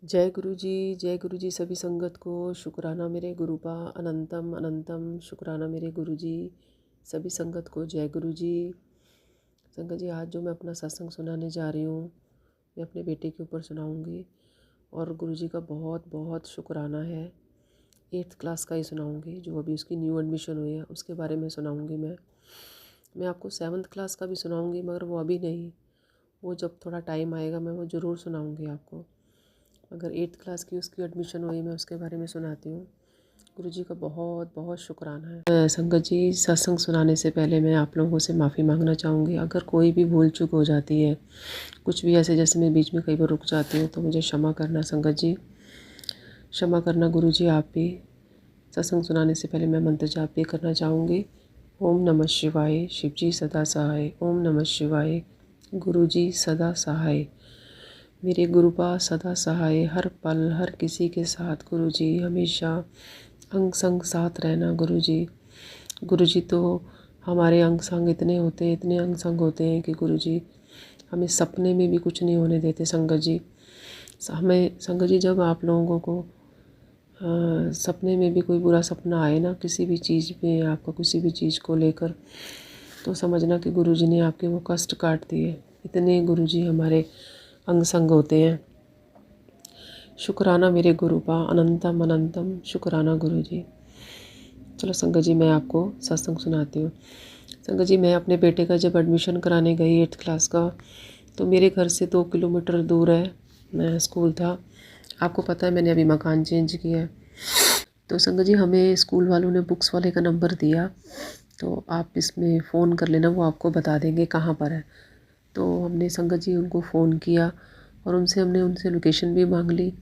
जय गुरु जी सभी संगत को। शुक्राना मेरे गुरुपा अनंतम अनंतम। शुक्राना मेरे गुरु जी सभी संगत को। जय गुरु जी। संगत जी, आज जो मैं अपना सत्संग सुनाने जा रही हूँ मैं अपने बेटे के ऊपर सुनाऊँगी और गुरु जी का बहुत बहुत शुक्राना है। 8th क्लास का ही सुनाऊँगी, जो अभी उसकी न्यू एडमिशन हुई है उसके बारे में सुनाऊँगी। मैं आपको 7th क्लास का भी सुनाऊँगी, मगर वो अभी नहीं, वो जब थोड़ा टाइम आएगा मैं वो ज़रूर सुनाऊँगी आपको। अगर 8th क्लास की उसकी एडमिशन हुई मैं उसके बारे में सुनाती हूँ। गुरु जी का बहुत बहुत शुक्राना है। संगत जी, सत्संग सुनाने से पहले मैं आप लोगों से माफ़ी मांगना चाहूँगी। अगर कोई भी भूल चूक हो जाती है, कुछ भी ऐसे जैसे मैं बीच में कई बार रुक जाती हूँ, तो मुझे क्षमा करना संगत जी, क्षमा करना। गुरु जी आप भी। सत्संग सुनाने से पहले मैं मंत्र जाप भी करना चाहूँगी। ओम नमः शिवाय। शिव जी सदा सहाय। ओम नमः शिवाय। गुरु जी सदा सहाय। मेरे गुरुपा सदा सहाय। हर पल हर किसी के साथ गुरु जी, हमेशा अंग संग साथ रहना गुरु जी। गुरु जी तो हमारे अंग संग इतने होते हैं, इतने अंग संग होते हैं कि गुरु जी हमें सपने में भी कुछ नहीं होने देते संगत जी। हमें संगत जी, जब आप लोगों को सपने में भी कोई बुरा सपना आए ना, किसी भी चीज़ में, आपका किसी भी चीज़ को लेकर, तो समझना कि गुरु जी ने आपके वो कष्ट काट दिए। इतने गुरु जी हमारे अंग संग होते हैं। शुक्राना मेरे गुरुपा अनंतम अनंतम। शुक्राना गुरु जी। चलो संगत जी, मैं आपको सत्संग सुनाती हूँ। संगत जी, मैं अपने बेटे का जब एडमिशन कराने गई 8th क्लास का, तो मेरे घर से 2 किलोमीटर दूर है मैं स्कूल था। आपको पता है मैंने अभी मकान चेंज किया है। तो संगत जी, हमें स्कूल वालों ने बुक्स वाले का नंबर दिया, तो आप इसमें फ़ोन कर लेना, वो आपको बता देंगे कहाँ पर है। तो हमने संगत जी उनको फ़ोन किया और हमने उनसे लोकेशन भी मांग ली।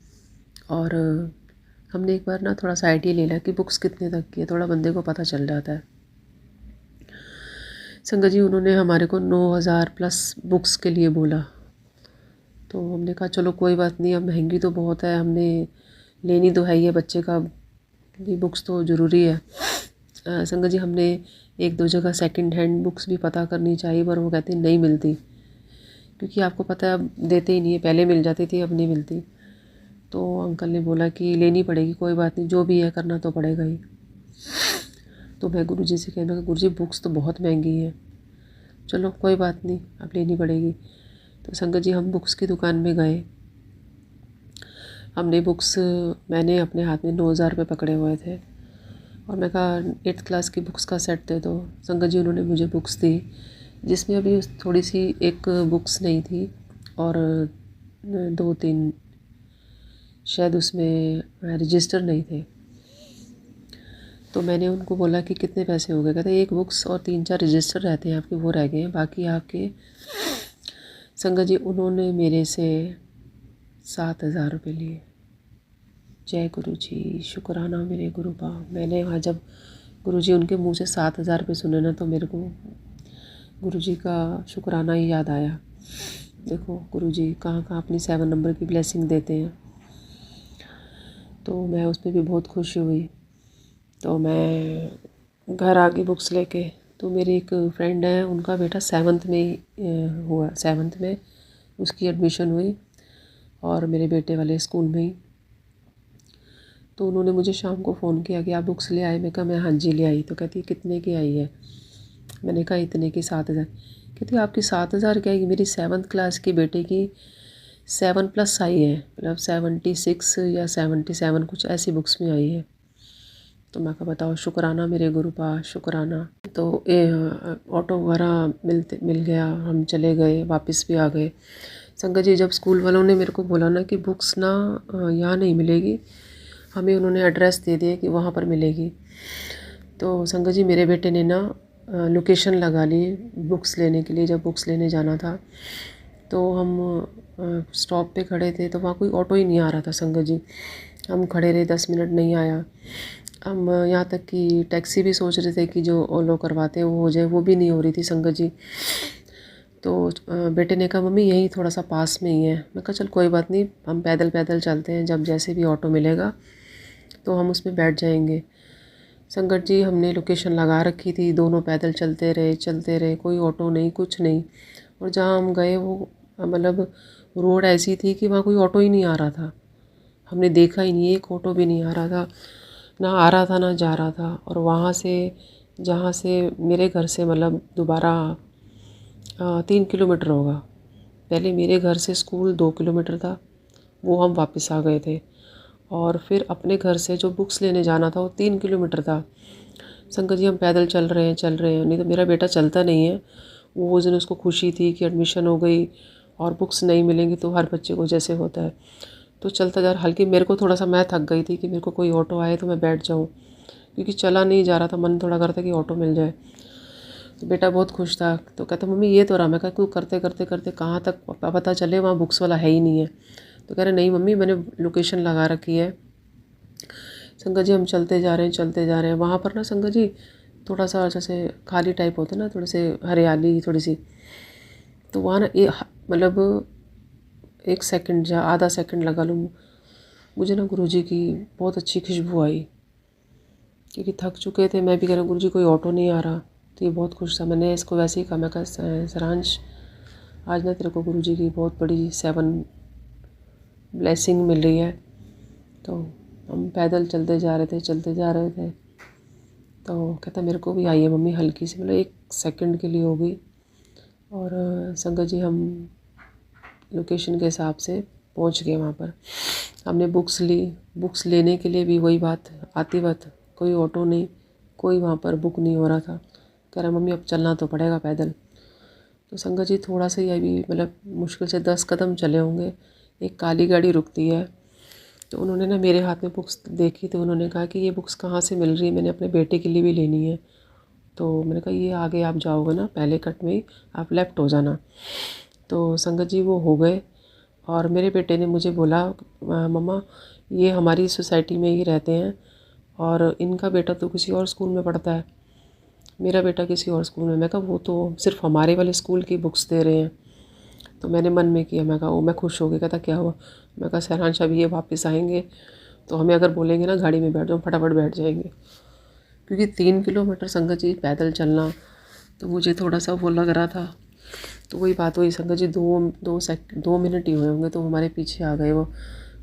और हमने एक बार ना थोड़ा सा आइडिया ले लिया कि बुक्स कितने तक की है, थोड़ा बंदे को पता चल जाता है। संगत जी, उन्होंने हमारे को 9,000 प्लस बुक्स के लिए बोला। तो हमने कहा चलो कोई बात नहीं, अब महंगी तो बहुत है, हमने लेनी तो है ही है, बच्चे का भी बुक्स तो ज़रूरी है। संगत जी, हमने 1-2 जगह सेकंड हैंड बुक्स भी पता करनी चाहिए, पर वो कहते नहीं मिलती, क्योंकि आपको पता है अब देते ही नहीं है। पहले मिल जाती थी, अब नहीं मिलती। तो अंकल ने बोला कि लेनी पड़ेगी, कोई बात नहीं, जो भी है करना तो पड़ेगा ही। तो मैं गुरु जी से कहना कि गुरु जी बुक्स तो बहुत महंगी है, चलो कोई बात नहीं, अब लेनी पड़ेगी। तो संगत जी, हम बुक्स की दुकान में गए। हमने बुक्स, मैंने अपने हाथ में 9,000 रुपये पकड़े हुए थे और मैं कहा 8th क्लास की बुक्स का सेट दे दो। संगत जी, उन्होंने मुझे बुक्स दी, जिसमें अभी थोड़ी सी एक बुक्स नहीं थी और 2-3 शायद उसमें रजिस्टर नहीं थे। तो मैंने उनको बोला कि कितने पैसे हो गए। कहते एक बुक्स और 3-4 रजिस्टर रहते हैं आपके, वो रह गए हैं, बाकी आपके। संगत जी, उन्होंने मेरे से 7,000 रुपये लिए। जय गुरु जी। शुक्राना मेरे गुरुपा। मैंने वहाँ जब गुरु जी उनके मुँह से 7,000 रुपये सुने ना, तो मेरे को गुरु जी का शुक्राना ही याद आया। देखो गुरु जी कहाँ कहाँ अपनी 7 नंबर की ब्लेसिंग देते हैं। तो मैं उस पर भी बहुत खुश हुई। तो मैं घर आ गई बुक्स लेके। तो मेरी एक फ्रेंड है, उनका बेटा 7th में ही हुआ, 7th में उसकी एडमिशन हुई और मेरे बेटे वाले स्कूल में ही। तो उन्होंने मुझे शाम को फ़ोन किया कि आप बुक्स ले आए। मैं कहा मैं हाँ जी ले आई। तो कहती है कितने की आई है? मैंने कहा इतने की, 7,000। कहती आपकी 7,000 की आएगी? मेरी 7th क्लास की बेटे की 7+ आई है, मतलब 76 या 77 कुछ ऐसी बुक्स में आई है। तो मैं कहा बताओ, शुक्राना मेरे गुरुपा, शुक्राना। तो ऑटो वगैरह मिल गया, हम चले गए, वापस भी आ गए। संगत जी, जब स्कूल वालों ने मेरे को बोला ना कि बुक्स ना यहाँ नहीं मिलेगी, हमें उन्होंने एड्रेस दे दिया कि वहाँ पर मिलेगी। तो संगत जी, मेरे बेटे ने ना लोकेशन लगा ली बुक्स लेने के लिए। जब बुक्स लेने जाना था तो हम स्टॉप पे खड़े थे, तो वहाँ कोई ऑटो ही नहीं आ रहा था संगत जी। हम खड़े रहे, 10 मिनट नहीं आया। हम यहाँ तक कि टैक्सी भी सोच रहे थे कि जो ओलो करवाते हैं वो हो जाए, वो भी नहीं हो रही थी संगत जी। तो बेटे ने कहा मम्मी यहीं थोड़ा सा पास में ही है। मैं कहा चल कोई बात नहीं, हम पैदल पैदल चलते हैं, जब जैसे भी ऑटो मिलेगा तो हम उसमें बैठ जाएंगे। संगत जी, हमने लोकेशन लगा रखी थी, दोनों पैदल चलते रहे, कोई ऑटो नहीं, कुछ नहीं। और जहाँ हम गए वो मतलब रोड ऐसी थी कि वहाँ कोई ऑटो ही नहीं आ रहा था। हमने देखा ही नहीं, एक ऑटो भी नहीं आ रहा था, ना आ रहा था ना जा रहा था। और वहाँ से जहाँ से मेरे घर से मतलब दोबारा 3 किलोमीटर होगा। पहले मेरे घर से स्कूल 2 किलोमीटर था, वो हम वापस आ गए थे। और फिर अपने घर से जो बुक्स लेने जाना था वो 3 किलोमीटर था। शंकर जी हम पैदल चल रहे हैं, नहीं तो मेरा बेटा चलता नहीं है। वो उस दिन उसको खुशी थी कि एडमिशन हो गई और बुक्स नहीं मिलेंगी, तो हर बच्चे को जैसे होता है तो चलता जा रहा। हल्की मेरे को थोड़ा सा मैं थक गई थी कि मेरे को कोई ऑटो आए तो मैं बैठ जाऊँ, क्योंकि चला नहीं जा रहा था, मन थोड़ा करता कि ऑटो मिल जाए। तो बेटा बहुत खुश था, तो कहता मम्मी ये तो रहा। मैं कहा तू करते करते करते कहाँ तक पता चले वहाँ बुक्स वाला है ही नहीं है। तो कह रहे नहीं मम्मी मैंने लोकेशन लगा रखी है। शंकर जी हम चलते जा रहे हैं चलते जा रहे हैं। वहाँ पर ना शंकर जी थोड़ा सा जैसे खाली टाइप होता है ना, थोड़ी से हरियाली थोड़ी सी, तो वहाँ ना मतलब 1 सेकंड या आधा सेकंड लगा लूँ, मुझे ना गुरुजी की बहुत अच्छी खुशबू आई। क्योंकि थक चुके थे, मैं भी कह रहा गुरुजी कोई ऑटो नहीं आ रहा। तो ये बहुत खुश था। मैंने इसको वैसे ही कहा, मैं कहा सारांश आज ना तेरे को गुरुजी की बहुत बड़ी 7 ब्लेसिंग मिल रही है। तो हम पैदल चलते जा रहे थे चलते जा रहे थे, तो कहता मेरे को भी आई है मम्मी हल्की सी, मतलब 1 सेकंड के लिए हो गई। और शंकर जी हम लोकेशन के हिसाब से पहुंच गए वहाँ पर। हमने बुक्स ली, बुक्स लेने के लिए भी वही बात, आती वक्त कोई ऑटो नहीं, कोई वहाँ पर बुक नहीं हो रहा था। कह रहा मम्मी अब चलना तो पड़ेगा पैदल। तो शंकर जी थोड़ा सा ही अभी मतलब मुश्किल से 10 कदम चले होंगे, एक काली गाड़ी रुकती है। तो उन्होंने ना मेरे हाथ में बुक्स देखी, तो उन्होंने कहा कि ये बुक्स कहाँ से मिल रही है, मैंने अपने बेटे के लिए भी लेनी है। तो मैंने कहा ये आगे आप जाओगे ना पहले कट में ही आप लेफ़्ट हो जाना। तो संगत जी वो हो गए। और मेरे बेटे ने मुझे बोला मम्मा ये हमारी सोसाइटी में ही रहते हैं और इनका बेटा तो किसी और स्कूल में पढ़ता है, मेरा बेटा किसी और स्कूल में। मैं कहा वो तो सिर्फ हमारे वाले स्कूल की बुक्स दे रहे हैं। तो मैंने मन में किया, मैं कहा वो मैं खुश हो गई। कहता क्या हुआ? मैं कहा सहरांश अभी ये वापस आएंगे तो हमें अगर बोलेंगे ना गाड़ी में बैठ जाओ, फटाफट बैठ जाएंगे। क्योंकि 3 किलोमीटर संगत जी पैदल चलना तो मुझे थोड़ा सा वो लग रहा था। तो वही बात हुई संगत जी, 2 मिनट ही हुए होंगे तो हमारे पीछे आ गए वो।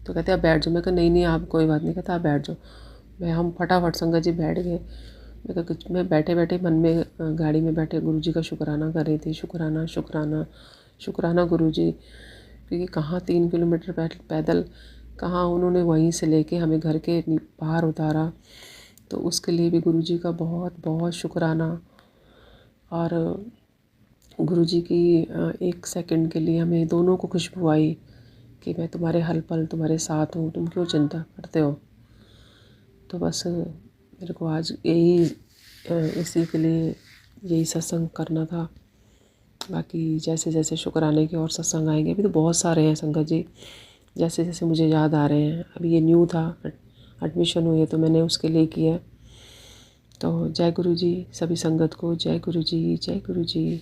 तो कहते आप बैठ जाओ। मैं कहा नहीं नहीं आप कोई बात नहीं। कहता आप बैठ जाओ। हम फटाफट संगत जी बैठ गए। मैं बैठे बैठे मन में गाड़ी में बैठे गुरुजी का शुक्राना कर रही थी, शुक्राना शुक्राना शुक्राना गुरुजी, क्योंकि कहाँ 3 किलोमीटर पैदल, कहाँ उन्होंने वहीं से लेके हमें घर के बाहर उतारा। तो उसके लिए भी गुरुजी का बहुत बहुत शुक्राना। और गुरुजी की 1 सेकंड के लिए हमें दोनों को खुशबू आई कि मैं तुम्हारे हर पल तुम्हारे साथ हूँ, तुम क्यों चिंता करते हो। तो बस मेरे को आज यही इसी के लिए यही सत्संग करना था। बाकी जैसे जैसे शुक्राने के और सत्संग आएंगे, अभी तो बहुत सारे हैं संगत जी, जैसे जैसे मुझे याद आ रहे हैं। अभी ये न्यू था, एडमिशन हुई है तो मैंने उसके लिए किया। तो जय गुरु जी सभी संगत को, जय गुरु जी जय गुरु जी।